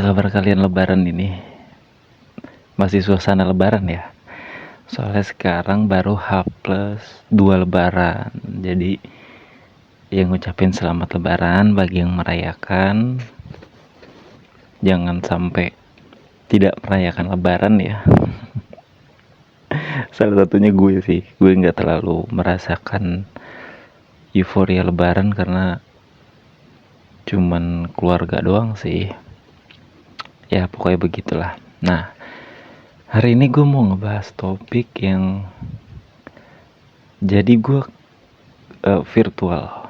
Kabar kalian lebaran ini? Masih suasana lebaran ya? Soalnya sekarang baru H plus 2 lebaran. Jadi yang ngucapin selamat lebaran bagi yang merayakan. Jangan sampai tidak merayakan lebaran ya. Salah satunya gue sih. Gue nggak terlalu merasakan euforia lebaran karena cuman keluarga doang sih. Ya pokoknya begitulah. Nah, hari ini gue mau ngebahas topik yang jadi gue virtual.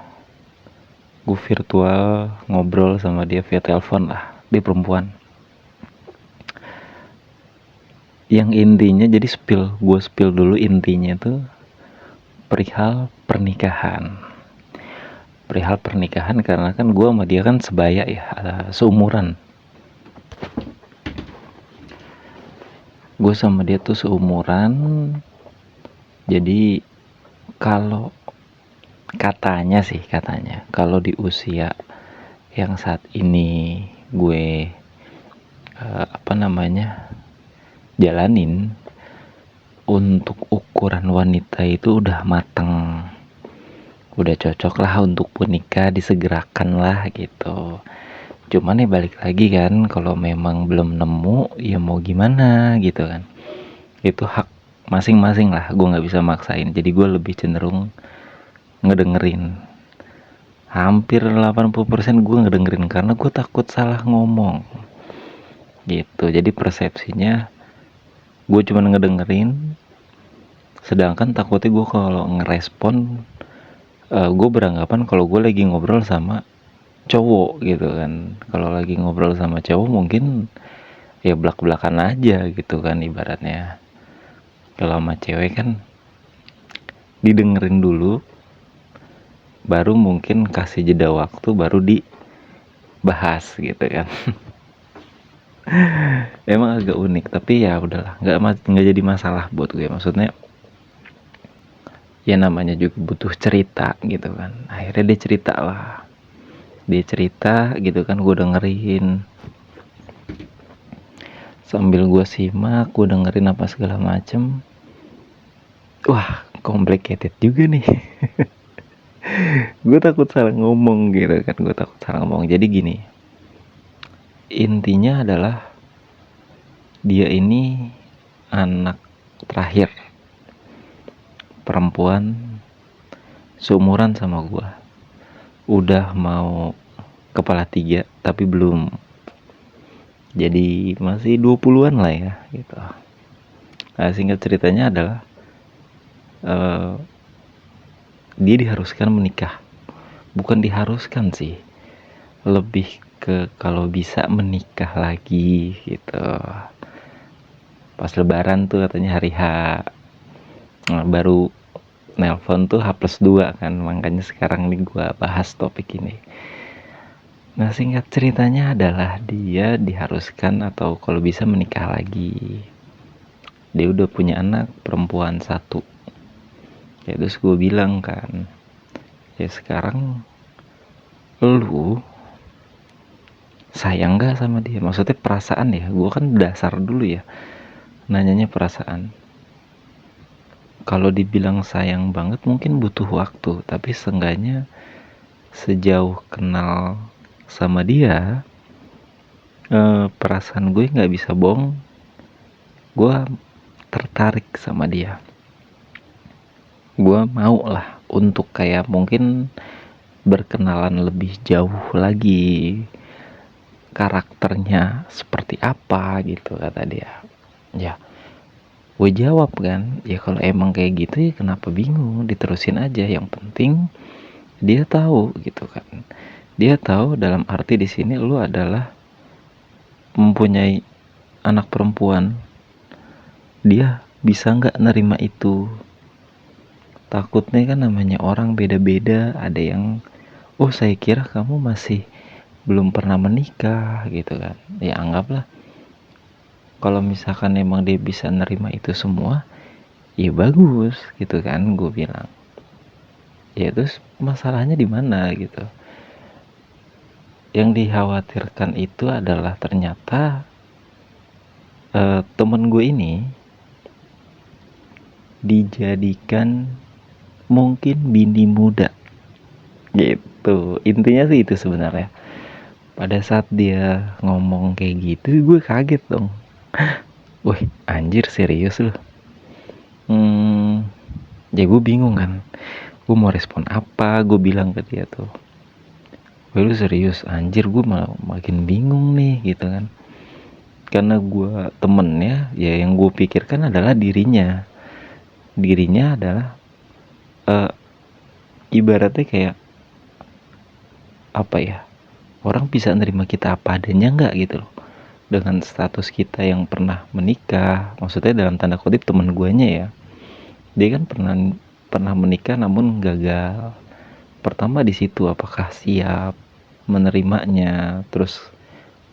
Gue virtual ngobrol sama dia via telepon lah. Dia perempuan. Yang intinya jadi gue spill dulu intinya tuh perihal pernikahan. Perihal pernikahan karena kan gue sama dia kan sebaya ya, seumuran. Gue sama dia tuh seumuran. Jadi kalau katanya kalau di usia yang saat ini gue jalanin, untuk ukuran wanita itu udah mateng, udah cocok lah untuk menikah, disegerakan lah gitu. Cuman ya balik lagi kan, kalau memang belum nemu ya mau gimana gitu kan, itu hak masing-masing lah, gue nggak bisa maksain. Jadi gue lebih cenderung ngedengerin. Hampir 80% gue ngedengerin karena gue takut salah ngomong gitu. Jadi persepsinya gue cuma ngedengerin, sedangkan takutnya gue kalau ngerespon, gue beranggapan kalau gue lagi ngobrol sama cowok gitu kan. Kalau lagi ngobrol sama cowok mungkin ya belak-belakan aja gitu kan ibaratnya. Kalau sama cewek kan didengerin dulu, baru mungkin kasih jeda waktu, baru dibahas gitu kan. Emang agak unik, tapi ya udahlah, nggak jadi masalah buat gue. Maksudnya ya namanya juga butuh cerita gitu kan. Akhirnya dia cerita gitu kan, gue dengerin sambil gue simak, gue dengerin apa segala macem. Wah, complicated juga nih. Gue takut salah ngomong gitu kan, jadi gini, intinya adalah dia ini anak terakhir, perempuan, seumuran sama gue. Udah mau kepala 3 tapi belum, jadi masih 20-an lah ya gitu. Nah, singkat ceritanya adalah dia diharuskan menikah. Bukan diharuskan sih, lebih ke kalau bisa menikah lagi gitu. Pas lebaran tuh katanya hari H. Nah, baru nelpon tuh H plus 2 kan. Makanya sekarang nih gue bahas topik ini. Nah, singkat ceritanya adalah dia diharuskan atau kalau bisa menikah lagi. Dia udah punya anak perempuan 1. Ya terus gue bilang kan, ya sekarang lu sayang gak sama dia? Maksudnya perasaan ya, gue kan dasar dulu ya nanyanya perasaan. Kalau dibilang sayang banget mungkin butuh waktu, tapi seenggaknya sejauh kenal sama dia, perasaan gue nggak bisa bohong, gue tertarik sama dia. Gue mau lah untuk kayak mungkin berkenalan lebih jauh lagi, karakternya seperti apa gitu kata dia. Ya gue jawab kan, ya kalau emang kayak gitu ya kenapa bingung, diterusin aja. Yang penting dia tahu gitu kan, dia tahu dalam arti di sini lu adalah mempunyai anak perempuan, dia bisa nggak nerima itu. Takutnya kan namanya orang beda-beda, ada yang saya kira kamu masih belum pernah menikah gitu kan. Ya anggaplah kalau misalkan emang dia bisa nerima itu semua, ya bagus gitu kan, gue bilang. Ya terus masalahnya di mana gitu. yang dikhawatirkan itu adalah ternyata temen gue ini dijadikan mungkin bini muda gitu. Intinya sih itu sebenarnya. Pada saat dia ngomong kayak gitu, gue kaget dong. Wih, anjir serius loh. Ya gue bingung kan. Gue mau respon apa? Gue bilang ke dia tuh, wih lu serius? Anjir, gue malah makin bingung nih gitu kan. Karena gue temennya, ya yang gue pikirkan adalah dirinya. Dirinya adalah eh, ibaratnya kayak apa ya? Orang bisa nerima kita apa adanya nggak gitu loh. Dengan status kita yang pernah menikah, maksudnya dalam tanda kutip temen guanya ya. Dia kan pernah pernah menikah namun gagal. Pertama di situ apakah siap menerimanya, terus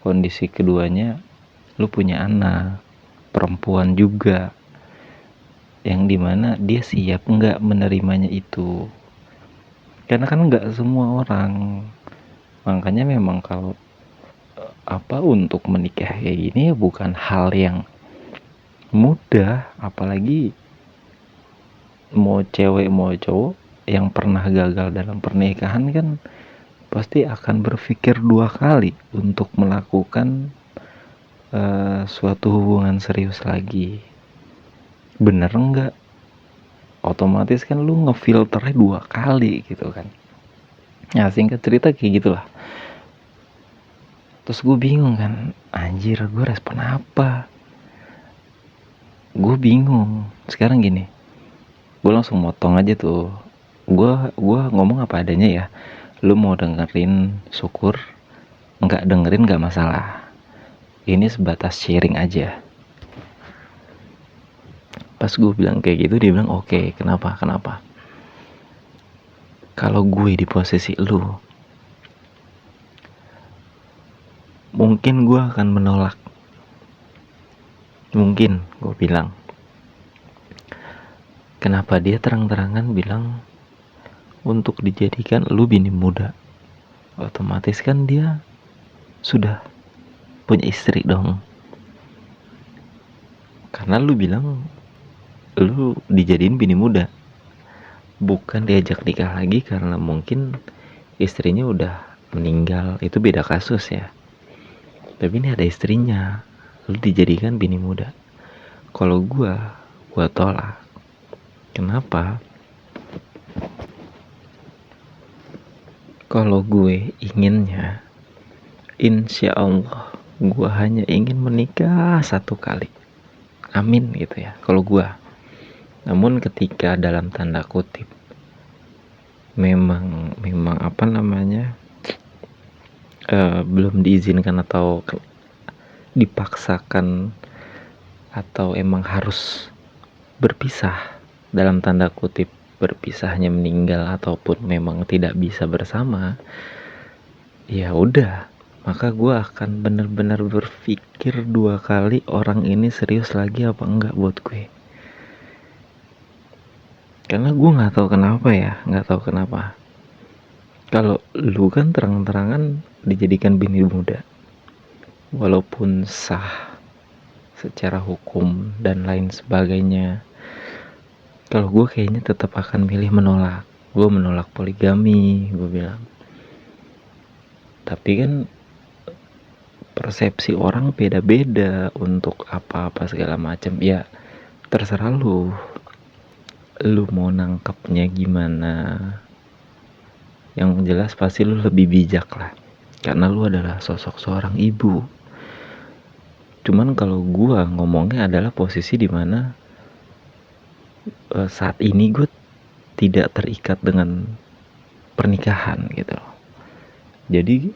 kondisi keduanya lu punya anak perempuan juga, yang dimana dia siap nggak menerimanya itu, karena kan nggak semua orang. Makanya memang kalau apa untuk menikah kayak gini ya bukan hal yang mudah, apalagi mau cewek mau cowok yang pernah gagal dalam pernikahan kan pasti akan berpikir dua kali untuk melakukan suatu hubungan serius lagi. Bener nggak? Otomatis kan lu ngefilternya dua kali gitu kan. Ya singkat cerita kayak gitulah. Terus gue bingung kan, anjir gue respon apa? Gue bingung. Sekarang gini, gue langsung motong aja tuh. Gue ngomong apa adanya ya. Lu mau dengerin syukur, nggak dengerin nggak masalah. Ini sebatas sharing aja. Pas gue bilang kayak gitu dia bilang oke, kenapa? Kalau gue di posisi lu, mungkin gue akan menolak. Mungkin gue bilang. Kenapa dia terang-terangan bilang untuk dijadikan lu bini muda? Otomatis kan dia sudah punya istri dong. Karena lu bilang lu dijadiin bini muda, bukan diajak nikah lagi karena mungkin istrinya udah meninggal. Itu beda kasus ya. Tapi ini ada istrinya, lu dijadikan bini muda. Kalau gua tolak. Kenapa? Kalau gue inginnya, insya Allah gue hanya ingin menikah satu kali. Amin gitu ya kalau gue. Namun ketika dalam tanda kutip memang apa namanya belum diizinkan atau dipaksakan atau emang harus berpisah, dalam tanda kutip berpisahnya meninggal ataupun memang tidak bisa bersama, ya udah, maka gue akan benar-benar berpikir dua kali orang ini serius lagi apa enggak buat gue. Karena gue nggak tahu kenapa. Kalau lu kan terang-terangan dijadikan bini muda, walaupun sah secara hukum dan lain sebagainya. Kalau gue kayaknya tetap akan milih menolak. Gue menolak poligami, gue bilang. Tapi kan persepsi orang beda-beda untuk apa-apa segala macam. Ya terserah lu. Lu mau nangkepnya gimana? Yang jelas pasti lu lebih bijak lah. Karena lu adalah sosok seorang ibu. Cuman kalau gue ngomongnya adalah posisi dimana saat ini gue tidak terikat dengan pernikahan gitu. Jadi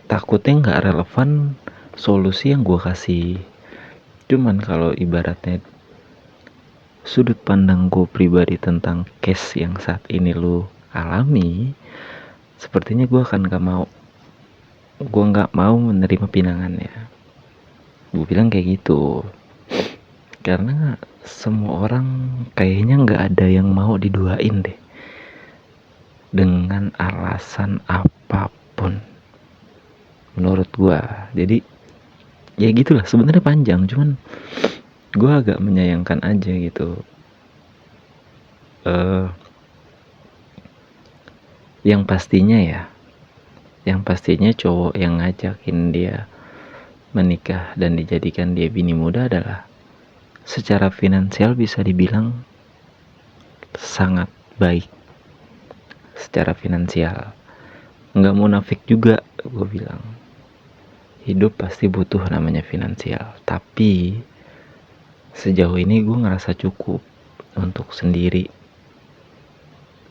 takutnya nggak relevan solusi yang gue kasih. Cuman kalau ibaratnya sudut pandang gue pribadi tentang case yang saat ini lu alami, sepertinya gue nggak mau menerima pinangannya. Gue bilang kayak gitu karena semua orang kayaknya nggak ada yang mau diduain deh dengan alasan apapun. menurut gua. Jadi ya gitulah, sebenarnya panjang, cuman gua agak menyayangkan aja gitu. eh yang pastinya cowok yang ngajakin dia menikah dan dijadikan dia bini muda adalah secara finansial bisa dibilang sangat baik. Secara finansial nggak munafik juga gue bilang, hidup pasti butuh namanya finansial, tapi sejauh ini gue ngerasa cukup untuk sendiri.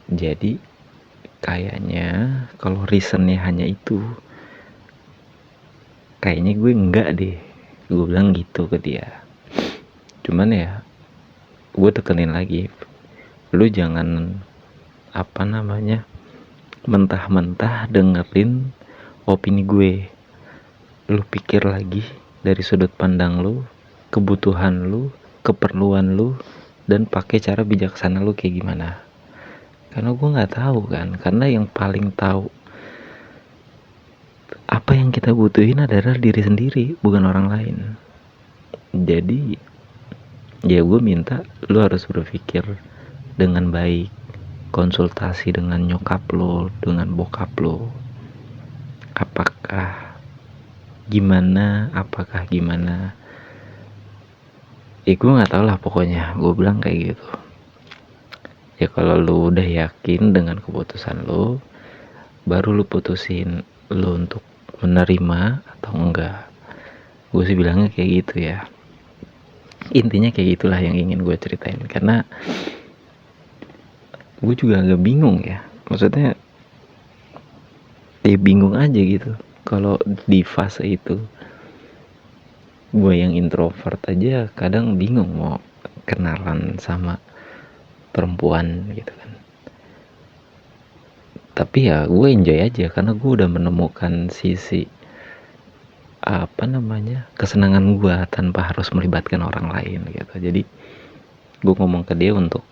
Jadi kayaknya kalau reasonnya hanya itu, kayaknya gue enggak deh, gue bilang gitu ke dia. Cuman ya gue tekenin lagi, lu jangan mentah-mentah dengerin opini gue. Lu pikir lagi dari sudut pandang lu, kebutuhan lu, keperluan lu, dan pakai cara bijaksana lu kayak gimana. Karena gue nggak tahu kan, karena yang paling tahu apa yang kita butuhin adalah diri sendiri, bukan orang lain. Jadi ya gue minta lu harus berpikir dengan baik, konsultasi dengan nyokap lo, dengan bokap lo, apakah gimana. Gue nggak tahu lah, pokoknya gue bilang kayak gitu. Ya kalau lu udah yakin dengan keputusan lu, baru lu putusin lu untuk menerima atau enggak. Gue sih bilangnya kayak gitu ya. Intinya kayak gitulah yang ingin gue ceritain, karena gue juga agak bingung ya, maksudnya bingung aja gitu kalau di fase itu. Gue yang introvert aja kadang bingung mau kenalan sama perempuan gitu kan. Tapi ya gue enjoy aja karena gue udah menemukan sisi kesenangan gue tanpa harus melibatkan orang lain gitu. Jadi gue ngomong ke dia untuk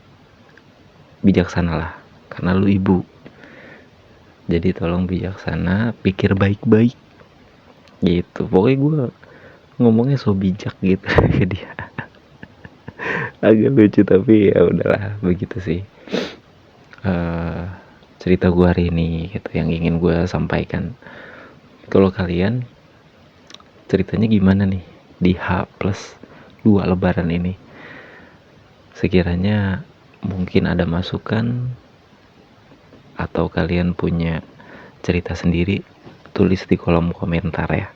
bijaksana lah, karena lu ibu, jadi tolong bijaksana, pikir baik-baik gitu. Pokoknya gue ngomongnya so bijak gitu ke dia. Agak lucu tapi ya udahlah, begitu sih cerita gue hari ini gitu yang ingin gue sampaikan. Kalau kalian ceritanya gimana nih di H+2 lebaran ini? Sekiranya mungkin ada masukan atau kalian punya cerita sendiri, tulis di kolom komentar ya.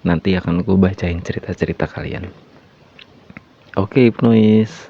Nanti akan gue bacain cerita-cerita kalian. Oke, Hipnois.